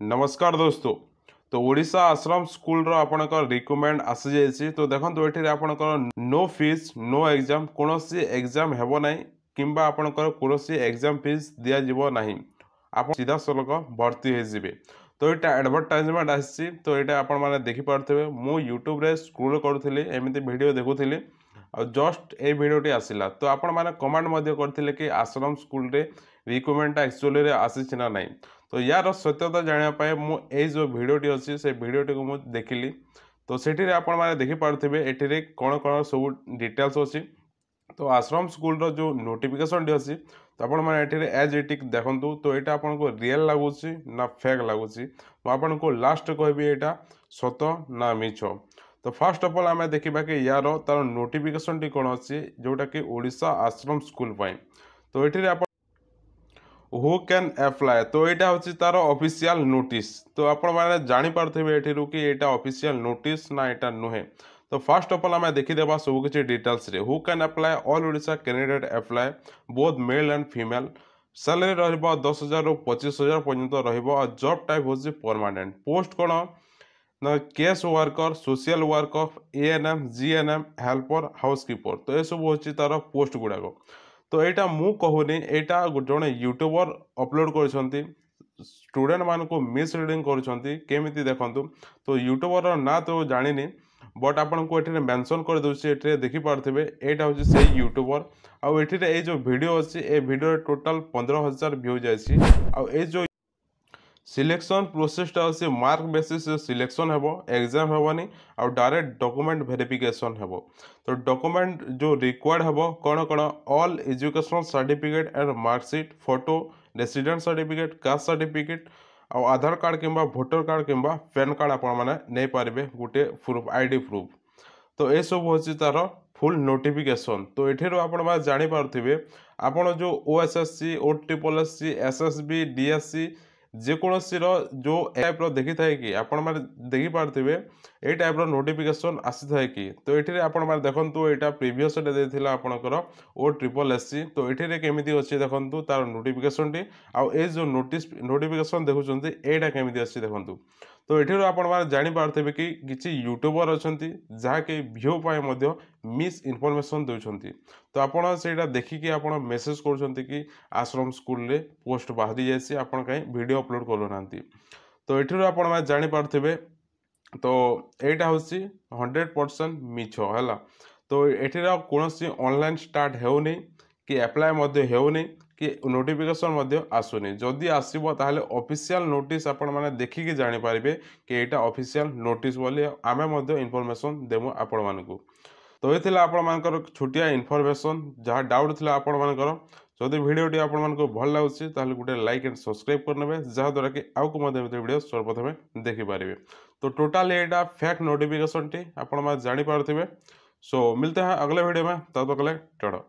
नमस्कार दोस्तों। तो ओडिशा आश्रम स्कूल रो आपनकर रिकमेंड आसी जाइछि। तो देखंतु एठी आपनकर नो फीस नो एग्जाम कोनोसी एग्जाम हेबो नाही किंबा आपनकर कोनोसी एग्जाम फीस दिया जिवो नाही। आप सीधा सलक भर्ती हो जिवे। तो एटा एडवर्टाइजमेंट आसी। तो एटा आपण माने देखि पारथबे मु यूट्यूब रे स्क्रोल करथले एमिति वीडियो देखुथले आ जस्ट ए वीडियोटी आसिला। तो आपण माने कमेंट मध्ये करथिले कि आश्रम स्कूल रे रिकमेंड एक्चुअली रे आसी ना नाही। तो यार सत्यता जानापी मुझे जो भिडटी अच्छी से भिडटी को मुझे देखिली। तो सेठी आपण मैंने देखिपे ये कौन कौन सब डिटेल्स अच्छी। तो आश्रम स्कूल रो जो नोटिफिकेशन टी अच्छी तो आपण मैंने एज इट देखूँ। तो यहाँ आपको रियल लगुच ना फेक लगुच मुझे को लास्ट कहबी यहाँ सत ना मिछ। तो फास्ट अफ ऑल आम देखा कि यार तार नोटिफिकेशन टी कौन अच्छी जोटा कि ओडिशा आश्रम स्कूल पाई। तो ये हु कैन अप्लाई। तो यहाँ हूँ तार ऑफिशियल नोटिस। तो आपण मैंने जापारे ये कि यहाँ ऑफिशियल नोटिस ना यहाँ नुहे। तो फास्ट अफ ऑल आम देखीदेवा सब किसी डिटेल्स रे। Who can apply all Odisha candidate apply both male and female. Salary रहा 10,000 ରୁ 25,000 पर्यंत रहा। जॉब टाइप हूँ परमानेंट। पोस्ट कौन ना case worker social worker ANM GNM helper housekeeper. तो ये सब हूँ तार पोस्ट गुड़ाक। तो यहाँ मु कहूनी यहाँ जड़े यूट्यूबर अपलोड कर स्टूडेंट मान को मिसरिडिंग करमि देखु। तो यूट्यूबर ना तो जानी बट आपन को ये मेंशन कर दूसरी ये देखिपे यहाँ हूँ से यूट्यूबर आउ ये जो वीडियो अच्छी ए वीडियो टोटाल 15,000 व्यू जाए। जो सिलेक्शन प्रोसेसटा अच्छे मार्क बेसिस सिलेक्शन हेबो एग्जाम हेबनी आउ डायरेक्ट डॉक्यूमेंट वेरिफिकेशन हेबो। तो डॉक्यूमेंट जो रिक्वायर्ड हेबो कौन कौन all educational certificate and marksheet photo resident certificate caste certificate आउ आधार कार्ड किंबा वोटर कार्ड किंबा पैन कार्ड आपण माने नहीं पारे गोटे प्रूफ आईडी प्रूफ। तो ये सब हूँ तार फुल नोटिफिकेशन। तो ये आप जापारे आपड़ जो ओएसएससी ओट्रिपलएससी एसएसबी डीएससी जेकोसी जो टाइप देखी थाए कि आपण मैंने देखिपे ये टाइप नोटिफिकेशन आसी थाए कि। तो ये आपने देखो यहाँ प्रीवियस डे आपणकर ओट्रिपलएससी। तो ये केमी अच्छी देखो तार नोटिफिकेशन टी आउ ए जो नोटिफिकेशन देखुं यहाँ केमी अच्छी देखो। तो ये आपने जापारे कि किसी यूट्यूबर अच्छा जहाँकि व्यू पाई मिस इनफॉरमेशन दौरान। तो आपड़ से देखिकी आप मेसेज कि आश्रम स्कूल रे पोस्ट बाहरी जाइए आपड़ कहीं वीडियो अपलोड करूना। तो ये आप जापारे तो यहाँ हूँ 100% मिछ है। तो ये कौन ऑनलाइन स्टार्ट होनी कि अप्लाई होनी कि नोटिफिकेशन आसुनी। जदि आसो ताहले ऑफिशियल नोटिस आपण माने देखिकी जानी पारिबे कि एटा ऑफिशियल नोटिस बोली आमे इनफॉरमेशन देमु आपण मानकु। तो ये आपण मानकर छोटिया इनफॉरमेशन जहाँ डाउट थिला आपण मानकर। जदि वीडियोटी आपण मानकु भल लागुछि ताहले गुटे लाइक एंड सब्सक्राइब करनेबे जहाँ द्वारा कि आउ को वीडियो सर्वप्रथमे देखि पारिबे। तो टोटल एटा फेक नोटिफिकेशन टी आपण माने जानि पारथिबे। सो मिलते हैं अगले वीडियो में, तब तक के लिए टाटा।